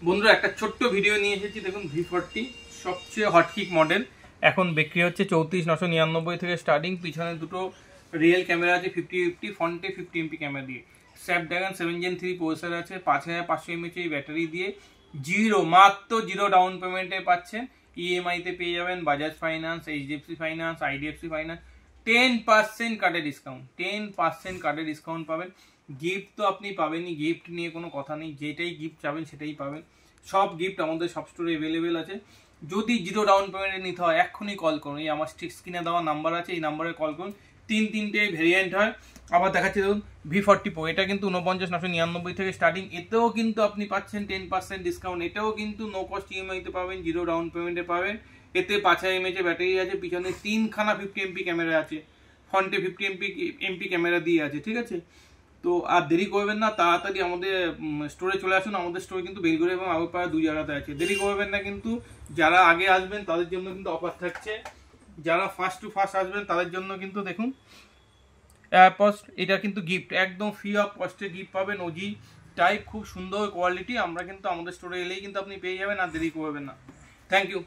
বন্ধুরা একটা ছোট্ট ভিডিও নিয়ে এসেছি। দেখুন V40 সবচেয়ে হটকিক মডেল, এখন বিক্রি হচ্ছে 34,999 থেকে স্টার্টিং। পিছনে দুটো রিয়েল ক্যামেরা আছে 50-50, ফ্রন্টে 50 MP ক্যামেরা দিয়ে। স্ন্যাপড্রাগন 7 Gen 3 প্রসেসর আছে, 5500 mAh ব্যাটারি দিয়ে, মাত্র জিরো ডাউন পেমেন্টে পাচ্ছেন। ইএমআইতে পেয়ে যাবেন Bajaj finance, HDFC finance, IDFC finance. 10% কার্ডে ডিসকাউন্ট, 10% কার্ডে ডিসকাউন্ট পাবেন। গিফট তো আপনি পাবেনই, গিফট নিয়ে কোনো কথা নেই, যেটাই গিফট চাবেন সেটাই পাবেন। সব গিফট আমাদের সব স্টোরে অ্যাভেলেবেল আছে। যদি জিরো ডাউন পেমেন্টে নিতে হয় এক্ষুনি কল করুন, এই আমার স্ক্রিনে দেওয়া নাম্বার আছে, এই নাম্বারে কল করুন। তিনটে ভেরিয়েন্ট হয়। আবার দেখাচ্ছি দেখুন V40 Pro, এটা কিন্তু 49,999 থেকে স্টার্টিং। এতেও কিন্তু আপনি পাচ্ছেন 10% ডিসকাউন্ট। এটাও কিন্তু নো কস্ট ইএমআইতে পাবেন, জিরো ডাউন পেমেন্টে পাবেন। এতে 5000 mAh ব্যাটারি আছে, পিছনে 3খানা 50 MP ক্যামেরা আছে, ফ্রন্টে 50 MP ক্যামেরা দিয়ে আছে। ঠিক আছে, তো আর দেরি করবেন না, তাড়াতাড়ি আমাদের স্টোরে চলে আসুন। আমাদের স্টোরে কিন্তু বেলগুড়ি এবং আগরপাড়া দুই জায়গাতে আছে। দেরি করবেন না কিন্তু, যারা আগে আসবেন তাদের জন্য কিন্তু অফার থাকছে। যারা ফার্স্ট টু ফার্স্ট আসবেন তাদের জন্য কিন্তু দেখুন এয়ারপডস, এটা কিন্তু গিফট, একদম ফ্রি অফ কস্টে গিফট পাবেন। ওজি টাইপ, খুব সুন্দর কোয়ালিটি। আমরা কিন্তু আমাদের স্টোরে এলেই কিন্তু আপনি পেয়ে যাবেন, আর দেরি করবেন না। Thank you.